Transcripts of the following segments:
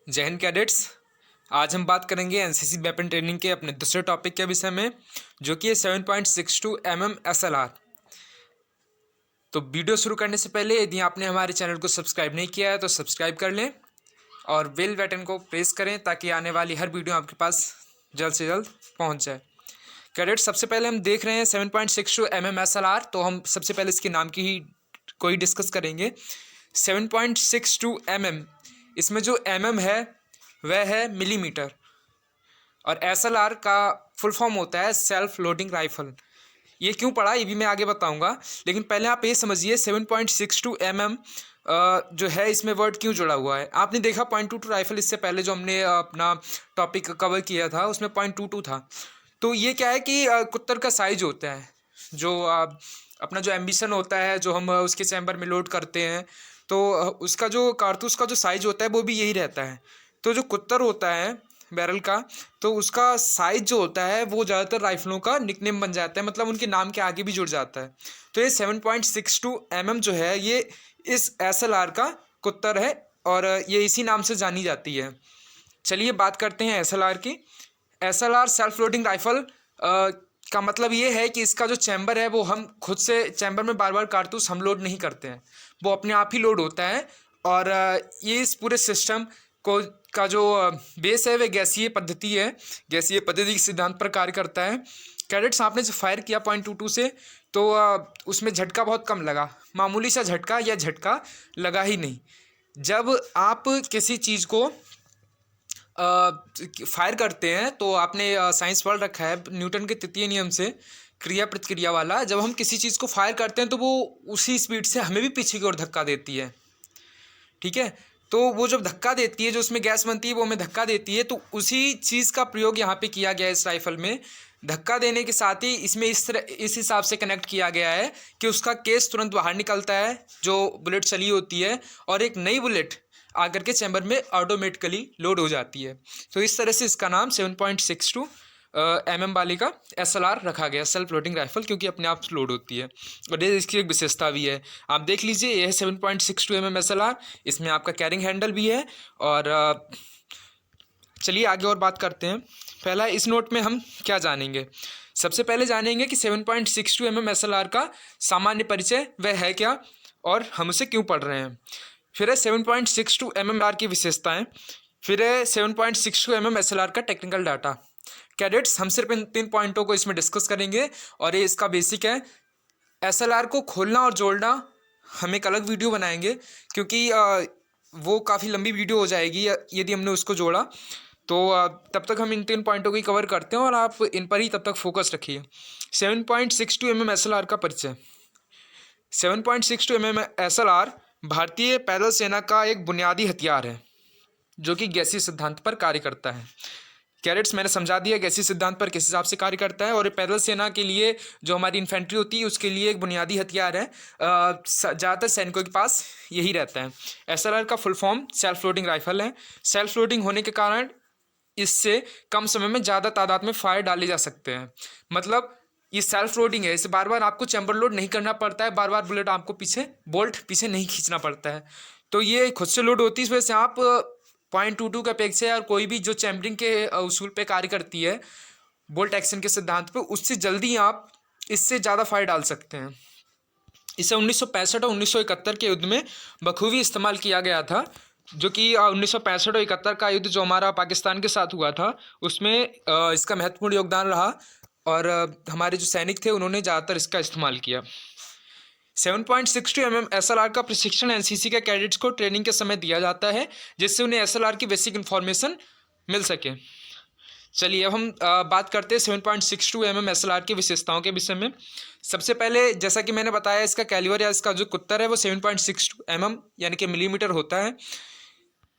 जय हिंद कैडेट्स। आज हम बात करेंगे एनसीसी वेपन ट्रेनिंग के अपने दूसरे टॉपिक के विषय में, जो कि है 7.62 mm SLR। तो वीडियो शुरू करने से पहले यदि आपने हमारे चैनल को सब्सक्राइब नहीं किया है तो सब्सक्राइब कर लें और बेल बटन को प्रेस करें ताकि आने वाली हर वीडियो आपके पास जल्द से जल्द पहुंच जाए। कैडेट्स, सबसे पहले हम देख रहे हैं 7.62 mm SLR। तो हम सबसे पहले इसके नाम की ही कोई डिस्कस करेंगे। 7.62 mm, इसमें जो mm है वह है मिलीमीटर, और SLR का फुल फॉर्म होता है सेल्फ लोडिंग राइफल। ये क्यों पढ़ा ये भी मैं आगे बताऊंगा, लेकिन पहले आप ये समझिए 7.62 mm जो है इसमें वर्ड क्यों जुड़ा हुआ है। आपने देखा 0.22 राइफल, इससे पहले जो हमने अपना टॉपिक कवर किया था उसमें 0.22 था। तो ये क्या है कि कुत्तर का साइज होता है, जो अपना जो एम्बिशन होता है जो हम उसके चैम्बर में लोड करते हैं, तो उसका जो कारतूस का जो साइज होता है वो भी यही रहता है। तो जो कुत्तर होता है बैरल का, तो उसका साइज जो होता है वो ज़्यादातर राइफलों का निकनेम बन जाता है, मतलब उनके नाम के आगे भी जुड़ जाता है। तो ये 7.62 mm जो है ये इस SLR का कुत्तर है और ये इसी नाम से जानी जाती है। चलिए बात करते हैं SLR की। SLR सेल्फ लोडिंग राइफल का मतलब ये है कि इसका जो चैम्बर है वो हम खुद से चैम्बर में बार बार कारतूस हम लोड नहीं करते हैं, वो अपने आप ही लोड होता है। और ये इस पूरे सिस्टम को का जो बेस है वह गैसीय पद्धति है, गैसीय पद्धति के सिद्धांत पर कार्य करता है। कैडेट्स, आपने जो फायर किया 0.22 से, तो उसमें झटका बहुत कम लगा, मामूली सा झटका या झटका लगा ही नहीं। जब आप किसी चीज़ को फायर करते हैं तो आपने साइंस पढ़ रखा है न्यूटन के तृतीय नियम से, क्रिया प्रतिक्रिया वाला। जब हम किसी चीज़ को फायर करते हैं तो वो उसी स्पीड से हमें भी पीछे की ओर धक्का देती है, ठीक है। तो वो जब धक्का देती है, जो उसमें गैस बनती है वो हमें धक्का देती है, तो उसी चीज़ का प्रयोग यहाँ पे किया गया है इस राइफल में। धक्का देने के साथ ही इसमें इस हिसाब से कनेक्ट किया गया है कि उसका केस तुरंत बाहर निकलता है जो बुलेट चली होती है, और एक नई बुलेट आकर के चैम्बर में ऑटोमेटिकली लोड हो जाती है। तो इस तरह से इसका नाम 7.62 mm वाले का SLR रखा गया, सेल्फ लोडिंग राइफल, क्योंकि अपने आप लोड होती है। और ये इसकी एक विशेषता भी है, आप देख लीजिए, ये है 7.62 mm SLR। इसमें आपका कैरिंग हैंडल भी है। और चलिए आगे और बात करते हैं। पहला इस नोट में हम क्या जानेंगे, सबसे पहले जानेंगे कि 7.62 mm SLR का सामान्य परिचय वह है क्या और हम उसे क्यों पढ़ रहे हैं। फिर है 7.62 mm की विशेषताएं। फिर है 7.62 mm SLR का टेक्निकल डाटा। कैडेट्स, हम सिर्फ इन 3 पॉइंटों को इसमें डिस्कस करेंगे और ये इसका बेसिक है। SLR को खोलना और जोड़ना हम एक अलग वीडियो बनाएंगे, क्योंकि वो काफ़ी लंबी वीडियो हो जाएगी यदि हमने उसको जोड़ा। तो तब तक हम इन 3 पॉइंटों को ही कवर करते हैं और आप इन पर ही तब तक फोकस रखिए। 7.62 mm SLR का परिचय। 7.62 mm SLR भारतीय पैदल सेना का एक बुनियादी हथियार है जो कि गैसीय सिद्धांत पर कार्य करता है। कैडेट्स, मैंने समझा दिया गैसीय सिद्धांत पर किस हिसाब से कार्य करता है, और ये पैदल सेना के लिए जो हमारी इन्फेंट्री होती है उसके लिए एक बुनियादी हथियार है। ज़्यादातर सैनिकों के पास यही रहता है। SLR का full form self loading rifle है। सेल्फ लोडिंग होने के कारण इससे कम समय में ज़्यादा तादाद में फायर डाले जा सकते हैं। मतलब ये सेल्फ लोडिंग है, इसे बार बार आपको चैम्बर लोड नहीं करना पड़ता है, बार बार बुलेट आपको बोल्ट पीछे नहीं खींचना पड़ता है। तो ये खुद से लोड होती है, इस वजह से आप 0.22 के अपेक्षा और कोई भी जो चैम्बरिंग के उसूल पे कार्य करती है बोल्ट एक्शन के सिद्धांत पे, उससे जल्दी आप इससे ज़्यादा फायर डाल सकते हैं। इसे 1965 और 1971 के युद्ध में बखूबी इस्तेमाल किया गया था, जो कि 1965 और 71 का युद्ध जो हमारा पाकिस्तान के साथ हुआ था उसमें इसका महत्वपूर्ण योगदान रहा, और हमारे जो सैनिक थे उन्होंने ज़्यादातर इसका इस्तेमाल किया। 7.62 mm SLR का प्रशिक्षण NCC के कैडेट्स को ट्रेनिंग के समय दिया जाता है, जिससे उन्हें SLR की बेसिक इन्फॉर्मेशन मिल सके। चलिए अब हम बात करते हैं 7.62 mm SLR की विशेषताओं के विषय में। सबसे पहले जैसा कि मैंने बताया, इसका कैलिबर या इसका जो कुत्तर है वो 7.62 mm यानी कि मिलीमीटर होता है।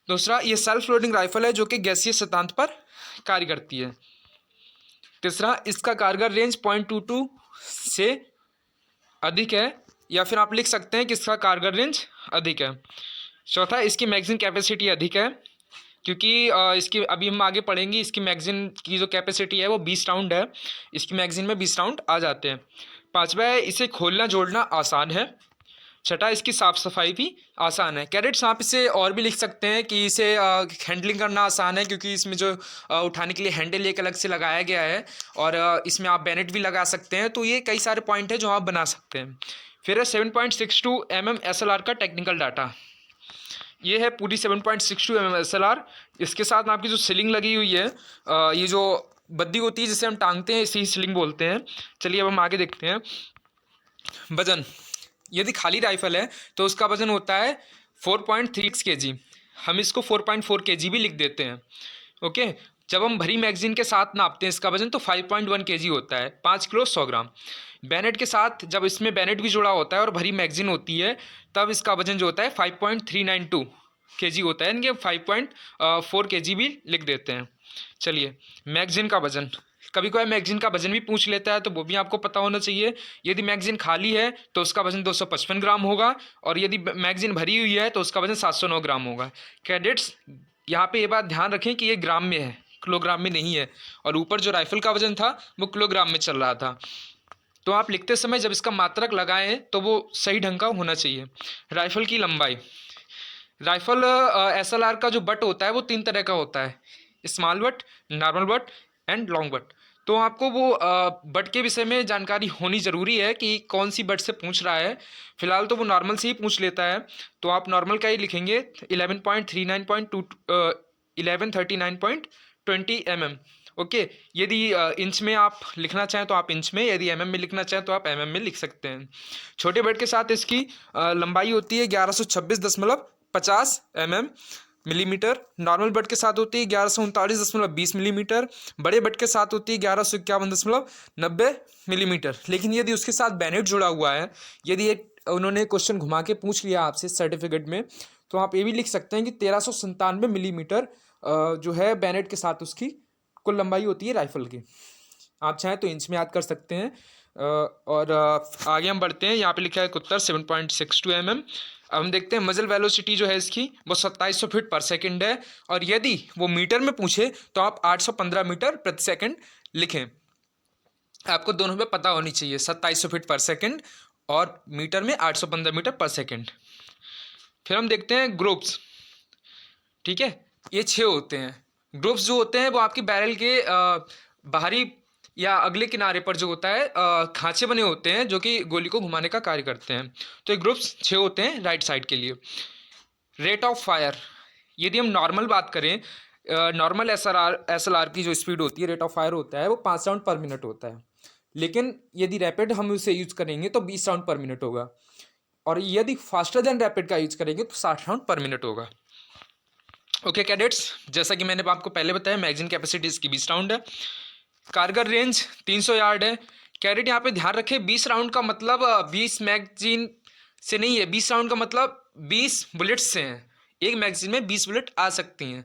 दूसरा, ये सेल्फ लोडिंग राइफल है जो कि गैसीय सिद्धांत पर कार्य करती है। तीसरा, इसका कारगर रेंज 0.22 से अधिक है, या फिर आप लिख सकते हैं कि इसका कारगर रेंज अधिक है। चौथा, इसकी मैगजीन कैपेसिटी अधिक है, क्योंकि इसकी अभी हम आगे पढ़ेंगे, इसकी मैगजीन की जो कैपेसिटी है वो 20 राउंड है, इसकी मैगजीन में 20 राउंड आ जाते हैं। पांचवा है, इसे खोलना जोड़ना आसान है। छठा, इसकी साफ़ सफाई भी आसान है। कैडेट्स आप इसे और भी लिख सकते हैं कि इसे हैंडलिंग करना आसान है, क्योंकि इसमें जो उठाने के लिए हैंडल एक अलग से लगाया गया है, और इसमें आप बैनेट भी लगा सकते हैं। तो ये कई सारे पॉइंट है जो आप बना सकते हैं। फिर है 7.62 mm SLR का टेक्निकल डाटा। ये है पूरी 7.62 mm SLR। इसके साथ आपकी जो सीलिंग लगी हुई है, ये जो बद्दी होती है जिसे हम टांगते हैं, इसी सीलिंग बोलते हैं। चलिए अब हम आगे देखते हैं। वजन, यदि खाली राइफल है तो उसका वजन होता है 4.36 kg। हम इसको 4.4 kg भी लिख देते हैं। ओके, जब हम भरी मैगजीन के साथ नापते हैं इसका वजन तो 5.1 kg होता है, 5 किलो 100 ग्राम। बैनेट के साथ जब इसमें बैनेट भी जुड़ा होता है और भरी मैगजीन होती है, तब इसका वजन जो होता है 5.392 kg होता है, यानी 5.4 kg भी लिख देते हैं। चलिए, मैगजीन का वजन, कभी कोई मैगजीन का वजन भी पूछ लेता है तो वो भी आपको पता होना चाहिए। यदि मैगजीन खाली है तो उसका वजन 255 ग्राम होगा, और यदि मैगजीन भरी हुई है तो उसका वजन 709 ग्राम होगा। कैडेट्स यहाँ पे ये बात ध्यान रखें कि ये ग्राम में है, किलोग्राम में नहीं है, और ऊपर जो राइफल का वजन था वो किलोग्राम में चल रहा था। तो आप लिखते समय जब इसका मात्रक लगाएं तो वो सही ढंग का होना चाहिए। राइफल की लंबाई, राइफल SLR का जो बट होता है वो 3 तरह का होता है, small but, normal but and long but. तो आपको वो बट के विषय में जानकारी होनी ज़रूरी है कि कौन सी बट से पूछ रहा है। फिलहाल तो वो नॉर्मल से ही पूछ लेता है, तो आप नॉर्मल का ही लिखेंगे 1139.20 mm। ओके, यदि इंच में आप लिखना चाहें तो आप इंच में, यदि mm में लिखना चाहें तो आप mm में लिख सकते हैं। छोटे बट के साथ इसकी लंबाई होती है 1126.50 मिलीमीटर। नॉर्मल बट के साथ होती है 1139.20 मिलीमीटर। बड़े बट के साथ होती है 1151.90 मिलीमीटर। लेकिन यदि उसके साथ बैनेट जुड़ा हुआ है, यदि एक उन्होंने क्वेश्चन घुमा के पूछ लिया आपसे सर्टिफिकेट में, तो आप ये भी लिख सकते हैं कि 1397 मिलीमीटर जो है बैनेट के साथ उसकी कुल लंबाई होती है राइफल की। आप चाहें तो इंच में याद कर सकते हैं। और आगे हम बढ़ते हैं। यहाँ पे लिखा है उत्तर 7.62 mm। अब हम देखते हैं मजल वेलोसिटी जो है इसकी वो 2700 फीट पर सेकंड है, और यदि वो मीटर में पूछे तो आप 815 मीटर प्रति सेकंड लिखें। आपको दोनों में पता होनी चाहिए, 2700 फीट पर सेकंड और मीटर में 815 मीटर पर सेकंड। फिर हम देखते हैं ग्रुप्स। ठीक है, ये 6 होते हैं। ग्रुप्स जो होते हैं वो आपकी बैरल के बाहरी या अगले किनारे पर जो होता है खांचे बने होते हैं जो कि गोली को घुमाने का कार्य करते हैं। तो ये ग्रुप्स 6 होते हैं राइट साइड के लिए। रेट ऑफ फायर, यदि हम नॉर्मल बात करें, नॉर्मल SLR की जो स्पीड होती है, रेट ऑफ फायर होता है वो 5 राउंड पर मिनट होता है। लेकिन यदि रैपिड हम उसे यूज करेंगे तो 20 राउंड पर मिनट होगा, और यदि फास्टर देन रैपिड का यूज करेंगे तो 60 राउंड पर मिनट होगा। ओके कैडेट्स, जैसा कि मैंने आपको पहले बताया, मैगजीन कैपेसिटी इसकी 20 राउंड है। कारगर रेंज 300 यार्ड है। कैडेट यहाँ पे ध्यान रखें, 20 राउंड का मतलब 20 मैगजीन से नहीं है, 20 राउंड का मतलब 20 बुलेट्स से हैं। एक मैगजीन में 20 बुलेट आ सकती हैं,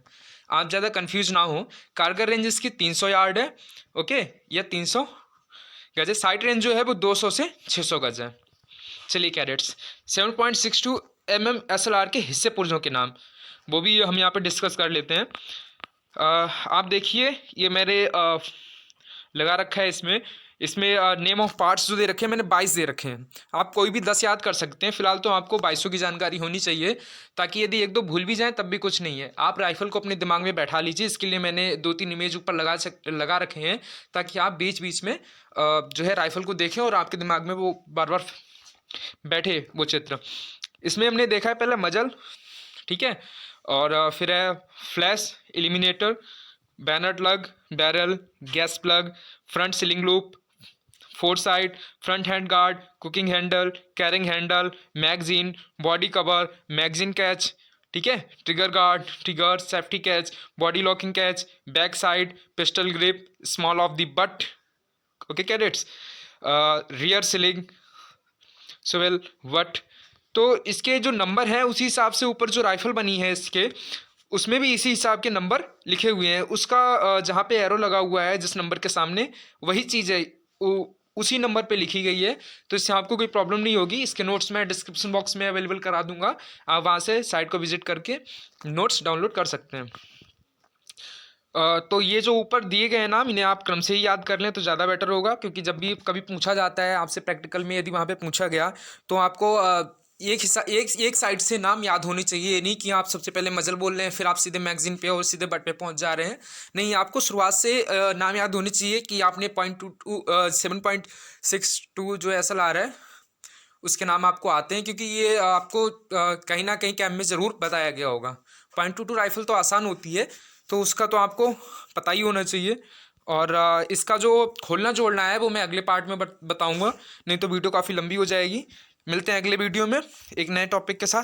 आप ज़्यादा कंफ्यूज ना हो। कारगर रेंज इसकी 300 यार्ड है। ओके, या 300 गज है। साइड रेंज जो है वो 200 से 600 गज है। चलिए कैडेट्स, 7.62 mm SLR के हिस्से पुर्जों के नाम, वो भी हम यहाँ पे डिस्कस कर लेते हैं। आप देखिए, ये मेरे लगा रखा है इसमें नेम ऑफ पार्ट्स जो दे रखे हैं मैंने 22 दे रखे हैं। आप कोई भी 10 याद कर सकते हैं। फिलहाल तो आपको 22 की जानकारी होनी चाहिए, ताकि यदि 1-2 भूल भी जाएं तब भी कुछ नहीं है। आप राइफल को अपने दिमाग में बैठा लीजिए। इसके लिए मैंने 2-3 इमेज ऊपर लगा रखे हैं, ताकि आप बीच बीच में जो है राइफल को देखें और आपके दिमाग में वो बार बार बैठे वो चित्र। इसमें हमने देखा है पहले मजल, ठीक है, और फिर है flash, eliminator, banner plug, barrel, gas plug, front ceiling loop, four side, front hand guard, cooking handle, carrying handle, magazine, body cover, magazine catch, ठीक है, trigger guard, trigger, safety catch, body locking catch, back side, pistol grip, small of the but. Okay cadets, rear ceiling, swell, what. तो इसके जो number हैं उसी हिसाब से ऊपर जो राइफल बनी है इसके, उसमें भी इसी हिसाब के नंबर लिखे हुए हैं। उसका जहाँ पे एरो लगा हुआ है जिस नंबर के सामने, वही चीज़ है, उसी नंबर पे लिखी गई है। तो इससे आपको कोई प्रॉब्लम नहीं होगी। इसके नोट्स मैं डिस्क्रिप्शन बॉक्स में अवेलेबल करा दूंगा, आप वहाँ से साइट को विजिट करके नोट्स डाउनलोड कर सकते हैं। तो ये जो ऊपर दिए गए नाम, इन्हें आप क्रम से ही याद कर लें तो ज़्यादा बेटर होगा, क्योंकि जब भी कभी पूछा जाता है आपसे प्रैक्टिकल में, यदि वहाँ पे पूछा गया तो आपको एक साइड से नाम याद होनी चाहिए। ये नहीं कि आप सबसे पहले मजल बोल रहे हैं फिर आप सीधे मैगजीन पे और सीधे बट पे पहुंच जा रहे हैं। नहीं, आपको शुरुआत से नाम याद होनी चाहिए कि आपने 7.62 जो ऐसा ला रहा है उसके नाम आपको आते हैं, क्योंकि ये आपको कहीं ना कहीं कैम्प में ज़रूर बताया गया होगा। 0.22 राइफल तो आसान होती है, तो उसका तो आपको पता ही होना चाहिए। और इसका जो खोलना जोड़ना है वो मैं अगले पार्ट में बताऊंगा, नहीं तो वीडियो काफ़ी लंबी हो जाएगी। मिलते हैं अगले वीडियो में एक नए टॉपिक के साथ।